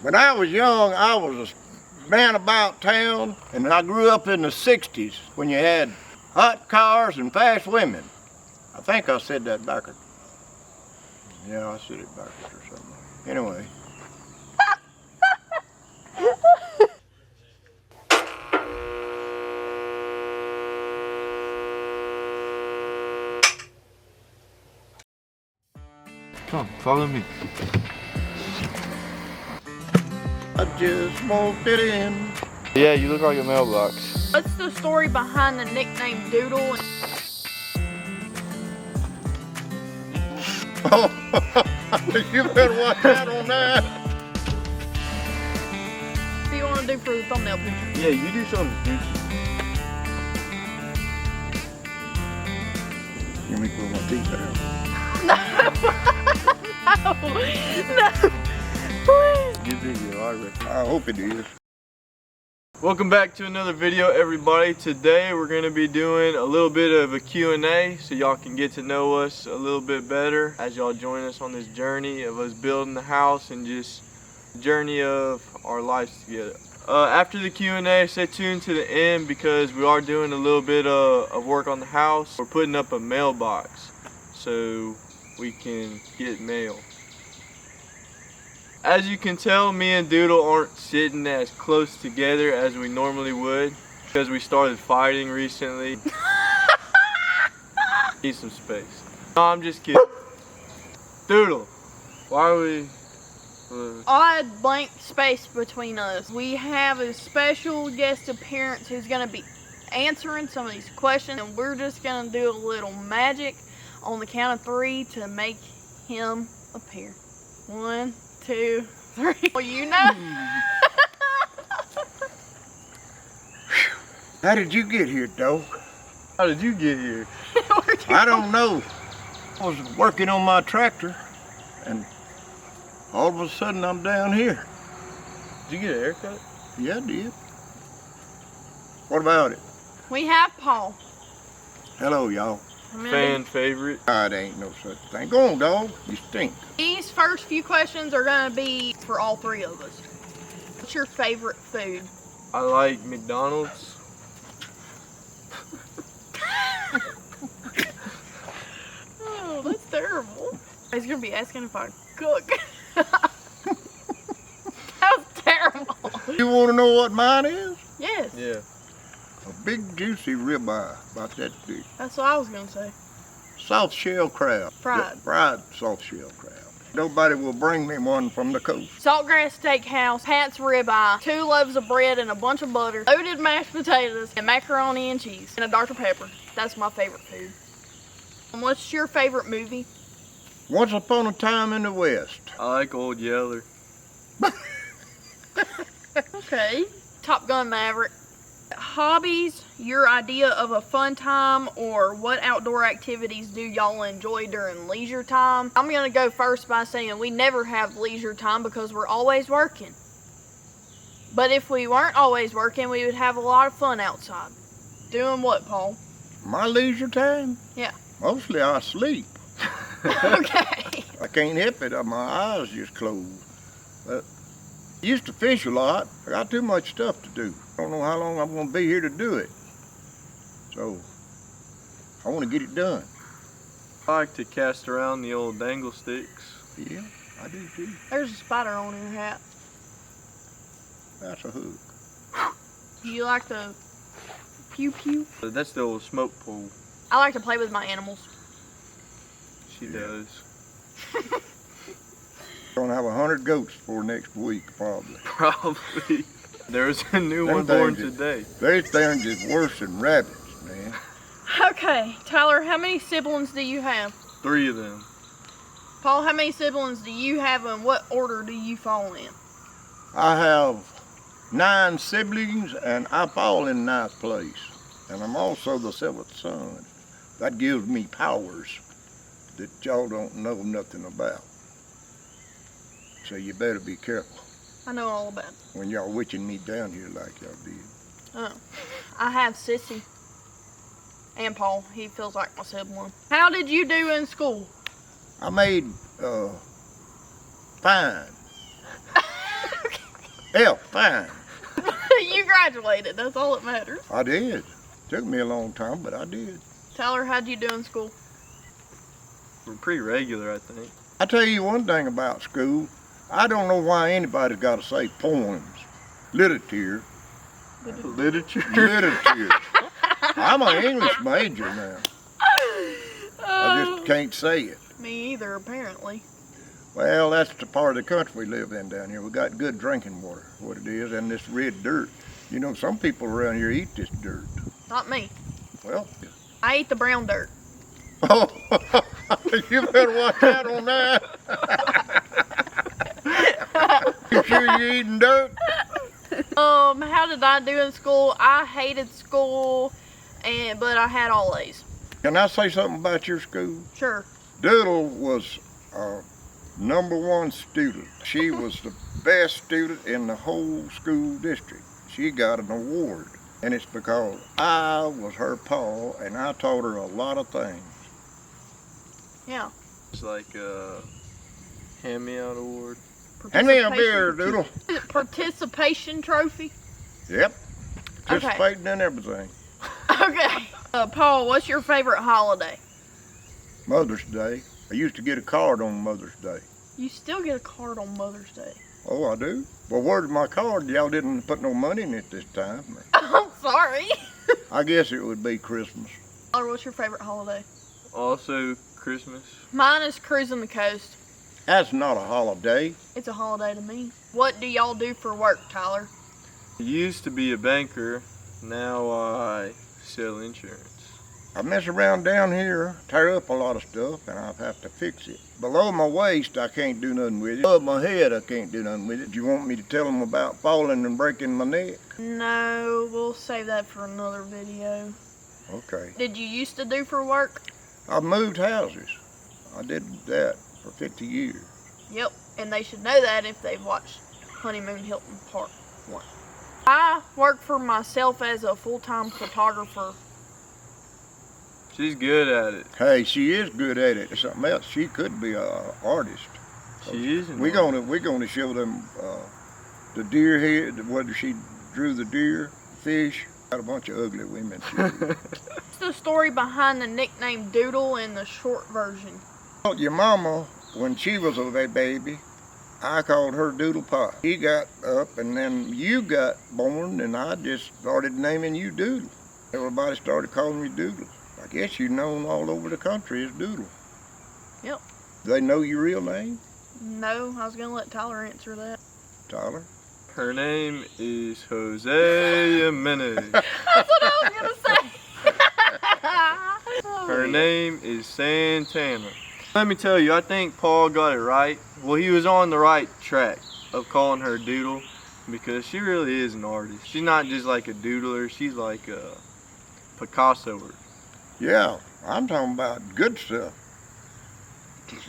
When I was young, I was a man about town, and I grew up in the 60s when you had hot cars and fast women. I think I said that backwards. Yeah, I said it backwards or something. Anyway. Come on, follow me. I just walked it in. Yeah, you look like a mailbox. What's the story behind the nickname Doodle? Oh, you better watch out on that. What do you want to do for the thumbnail picture? Yeah, you do something juicy. Let me pull my teeth out. No, please. Good video, I reckon. I hope it is. Welcome back to another video, everybody. Today we're going to be doing a little bit of a Q&A so y'all can get to know us a little bit better as y'all join us on this journey of us building the house and just the journey of our lives together. After the Q&A, stay tuned to the end because we are doing a little bit of work on the house. We're putting up a mailbox so we can get mail. As you can tell, me and Doodle aren't sitting as close together as we normally would because we started fighting recently. Need some space. No, I'm just kidding. Doodle, why are we... Odd blank space between us. We have a special guest appearance who's going to be answering some of these questions, and we're just going to do a little magic on the count of 3 to make him appear. 1, 2, 3. Well, you know. How did you get here, dog? How did you get here? I don't know. I was working on my tractor, and all of a sudden I'm down here. Did you get a haircut? Yeah, I did. What about it? We have Paul. Hello, y'all. Fan favorite. It ain't no such thing. Go on, dog. You stink. These first few questions are going to be for all 3 of us. What's your favorite food? I like McDonald's. Oh, that's terrible. He's going to be asking if I cook. That was terrible. You want to know what mine is? Yes. Yeah. A big juicy ribeye, about that big. That's what I was going to say. Soft shell crab. Fried. Fried soft shell crab. Nobody will bring me one from the coast. Saltgrass Steakhouse, Pat's ribeye, 2 loaves of bread and a bunch of butter, loaded mashed potatoes, and macaroni and cheese, and a Dr. Pepper. That's my favorite food. And what's your favorite movie? Once Upon a Time in the West. I like Old Yeller. Okay. Top Gun Maverick. Hobbies, your idea of a fun time, or what outdoor activities do y'all enjoy during leisure time? I'm going to go first by saying we never have leisure time because we're always working. But if we weren't always working, we would have a lot of fun outside. Doing what, Paul? My leisure time? Yeah. Mostly I sleep. Okay. I can't help it. My eyes just closed. But I used to fish a lot. I got too much stuff to do. I don't know how long I'm going to be here to do it. So, I want to get it done. I like to cast around the old dangle sticks. Yeah, I do too. There's a spider on your hat. That's a hook. Do you like the pew pew? That's the old smoke pole. I like to play with my animals. She does. Gonna have 100 goats for next week, probably. Probably. There's a new Them one born things today. Those things is worse than rabbits, man. Okay, Tyler, how many siblings do you have? 3 of them. Paul, how many siblings do you have, and what order do you fall in? I have 9 siblings, and I fall in 9th place. And I'm also the 7th son. That gives me powers that y'all don't know nothing about. So you better be careful I know all about it. when y'all witching me down here like y'all did. Oh, I have Sissy. And Paul, he feels like my sibling. How did you do in school? I made fine. F, fine. You graduated. That's all that matters. I did. Took me a long time, but I did. Tyler, how'd you do in school? We're pretty regular, I think. I tell you one thing about school. I don't know why anybody's got to say poems, literature. Literature. I'm an English major now. I just can't say it. Me either, apparently. Well, that's the part of the country we live in down here. We got good drinking water, what it is, and this red dirt. You know, some people around here eat this dirt. Not me. Well, I eat the brown dirt. oh, you better watch out on that. You sure you're eating dirt? How did I do in school? I hated school, but I had all A's. Can I say something about your school? Sure. Doodle was #1 student. She was the best student in the whole school district. She got an award, and it's because I was her pa, and I taught her a lot of things. Yeah. It's like a hand-me-out award. Hand me a beer, Doodle. Participation trophy. Yep. Participating in everything. Okay. Paul, what's your favorite holiday? Mother's Day. I used to get a card on Mother's Day. You still get a card on Mother's Day. Oh, I do? Well, where's my card? Y'all didn't put no money in it this time. I'm sorry. I guess it would be Christmas. Tyler, what's your favorite holiday? Also Christmas. Mine is cruising the coast. That's not a holiday. It's a holiday to me. What do y'all do for work, Tyler? I used to be a banker. Now I sell insurance. I mess around down here, tear up a lot of stuff, and I have to fix it. Below my waist, I can't do nothing with it. Above my head, I can't do nothing with it. Do you want me to tell them about falling and breaking my neck? No, we'll save that for another video. Okay. Did you used to do for work? I moved houses. I did that for 50 years. Yep, and they should know that if they've watched Honeymoon Hilton Part 1. I work for myself as a full-time photographer. She's good at it. Hey, she is good at it. There's something else. She could be an artist. She is. We're gonna show them the deer head, whether she drew the deer, fish. Got a bunch of ugly women. What's the story behind the nickname Doodle in the short version? Well, your mama, when she was a baby, I called her Doodle Pie. He got up, and then you got born, and I just started naming you Doodle. Everybody started calling me Doodle. I guess you're known all over the country as Doodle. Yep. Do they know your real name? No, I was going to let Tyler answer that. Tyler? Her name is Jose Jimenez. That's what I was going to say. Her name is Santana. Let me tell you, I think Paul got it right. Well, he was on the right track of calling her Doodle because she really is an artist. She's not just like a doodler, she's like a Picassoer. Yeah, I'm talking about good stuff.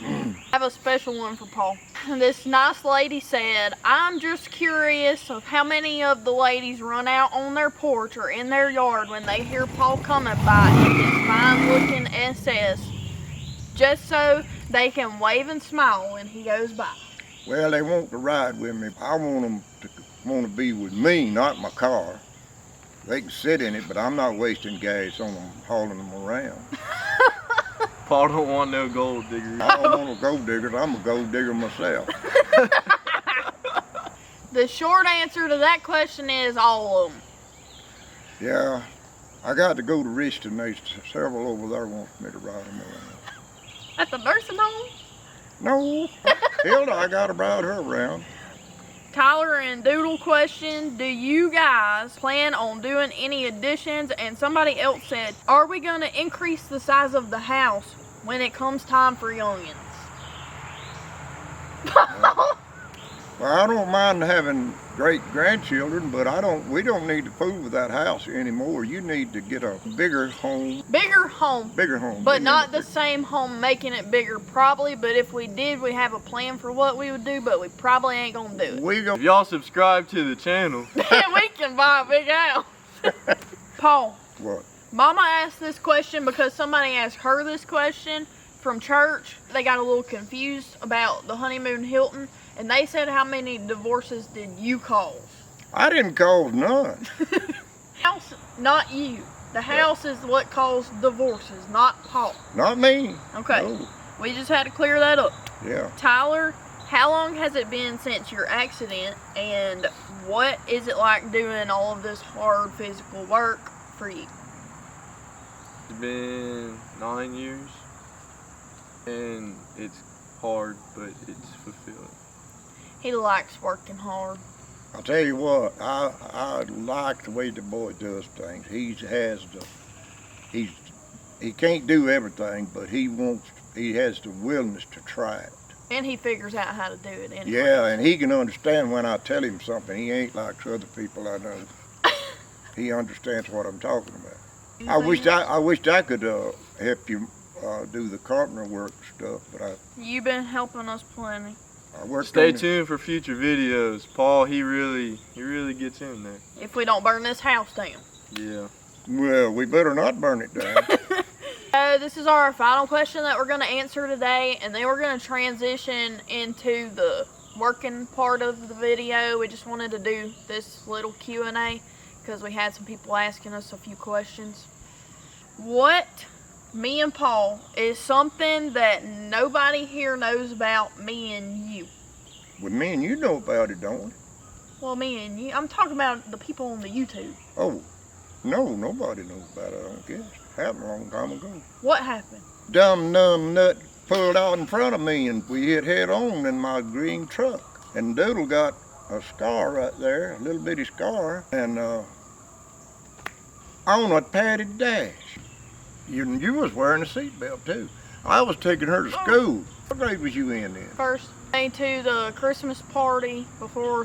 I have a special one for Paul. This nice lady said, I'm just curious of how many of the ladies run out on their porch or in their yard when they hear Paul coming by in his fine-looking SS, just so they can wave and smile when he goes by. Well, they want to ride with me. I want them to want to be with me, not my car. They can sit in it, but I'm not wasting gas on them, hauling them around. Paul don't want no gold diggers. I don't want no gold diggers. I'm a gold digger myself. The short answer to that question is all of them. Yeah, I got to go to Richton. There's several over there want me to ride them around. At the nursing home? No, Hilda, I got to ride her around. Tyler and Doodle question, do you guys plan on doing any additions? And somebody else said, are we going to increase the size of the house when it comes time for youngins? Well, I don't mind having great grandchildren, but we don't need to fool with that house anymore. You need to get a bigger home. Bigger home. Bigger home. But not the same home making it bigger, probably. But if we did, we have a plan for what we would do, but we probably ain't going to do it. If y'all subscribe to the channel, Then we can buy a big house. Paul. What? Mama asked this question because somebody asked her this question from church. They got a little confused about the Honeymoon Hilton. And they said, how many divorces did you cause? I didn't cause none. House, not you. The house is what caused divorces, not Paul. Not me. Okay. No. We just had to clear that up. Yeah. Tyler, how long has it been since your accident, and what is it like doing all of this hard physical work for you? It's been 9 years, and it's hard, but it's fulfilling. He likes working hard. I'll tell you what, I like the way the boy does things. He can't do everything, but he has the willingness to try it. And he figures out how to do it anyway. Yeah, and he can understand when I tell him something. He ain't like other people I know. He understands what I'm talking about. I wished I could help you do the carpenter work stuff, but You've been helping us plenty. I worked Stay on tuned for future videos. Paul, he really gets in there. If we don't burn this house down. Yeah. Well, we better not burn it down. This is our final question that we're going to answer today, and then we're going to transition into the working part of the video. We just wanted to do this little Q&A because we had some people asking us a few questions. What, me and Paul, is something that nobody here knows about me and you? Well, me and you know about it, don't we? Well, me and you. I'm talking about the people on the YouTube. Oh, no, nobody knows about it, I don't guess. Happened a long time ago. What happened? Dumb nut pulled out in front of me and we hit head on in my green truck. And Doodle got a scar right there, a little bitty scar, and on a padded dash. You was wearing a seatbelt too. I was taking her to school. What grade was you in then? First day to the Christmas party before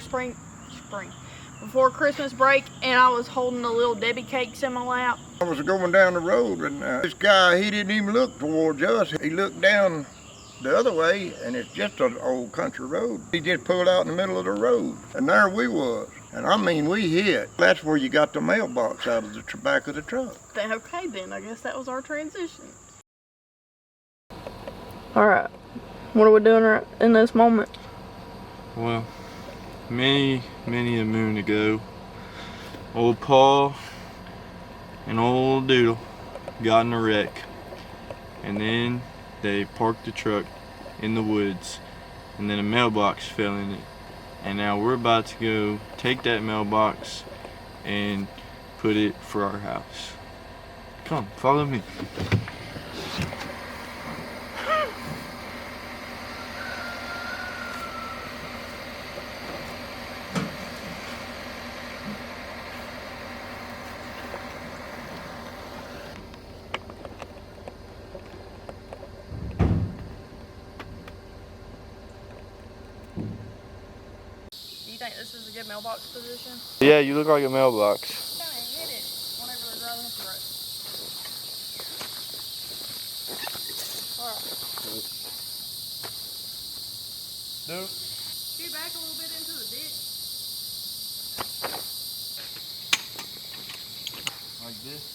before Christmas break, and I was holding the little Debbie cakes in my lap. I was going down the road, and this guy, he didn't even look towards us. He looked down the other way, and it's just an old country road. He just pulled out in the middle of the road, and there we was. And I mean, we hit. That's where you got the mailbox out of the back of the truck. Okay then, I guess that was our transition. Alright, what are we doing right in this moment? Well, many a moon ago, old Paul and old Doodle got in a wreck, and then they parked the truck in the woods, and then a mailbox fell in it, and now we're about to go take that mailbox and put it for our house. Come, follow me. Do you think this is a good mailbox position? Yeah, you look like a mailbox. Kind of hit it whenever they're driving up the road. Alright. Dude. Scoot back a little bit into the ditch. Like this.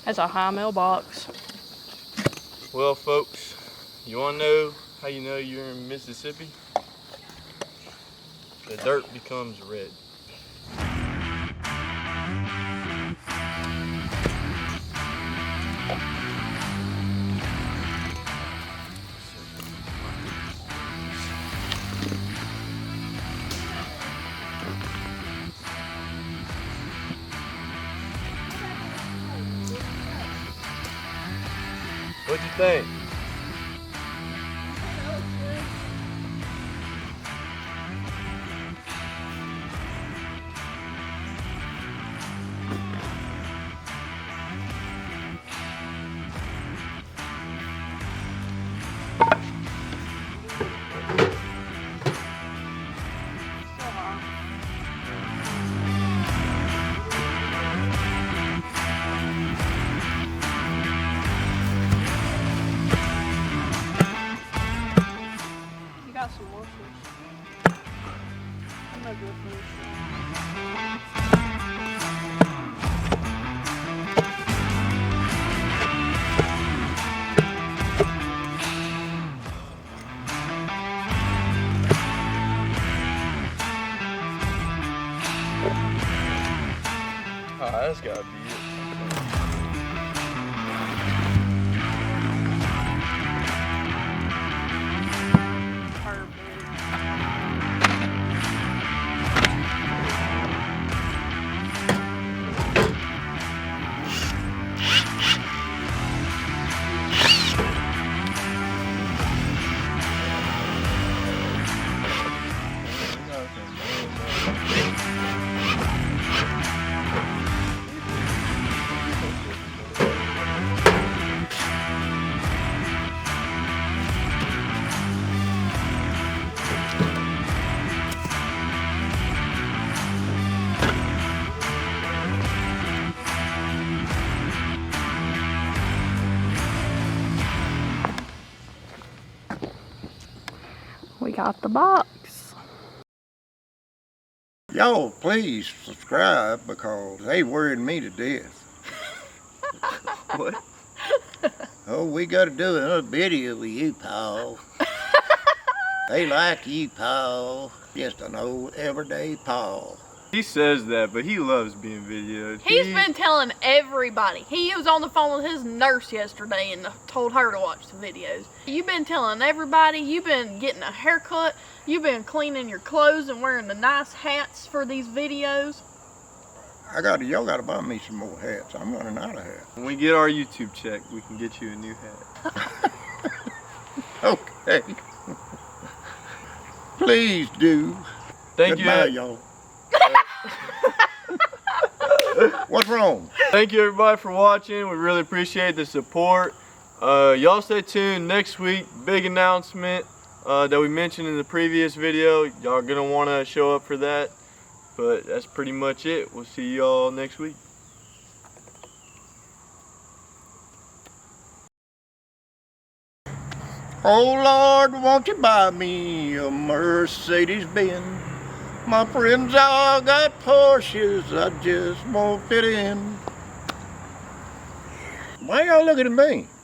That's a high mailbox. Well, folks, you want to know how you know you're in Mississippi? The dirt becomes red. What'd you think? That's gotta be it. We got the box. Y'all please subscribe because they worried me to death. What? Oh, we got to do another video with you, Paul. They like you, Paul. Just an old everyday Paul. He says that, but he loves being videoed. He's been telling everybody. He was on the phone with his nurse yesterday and told her to watch the videos. You've been telling everybody. You've been getting a haircut. You've been cleaning your clothes and wearing the nice hats for these videos. Y'all gotta buy me some more hats. I'm running out of hats. When we get our YouTube check, we can get you a new hat. Okay. Please do. Thank Goodbye, you. y'all. What's wrong? Thank you everybody for watching. We really appreciate the support. Y'all stay tuned next week. Big announcement that we mentioned in the previous video. Y'all gonna want to show up for that. But that's pretty much it. We'll see y'all next week. Oh Lord, won't you buy me a Mercedes-Benz? My friends all got Porsches, I just won't fit in. Why y'all looking at me?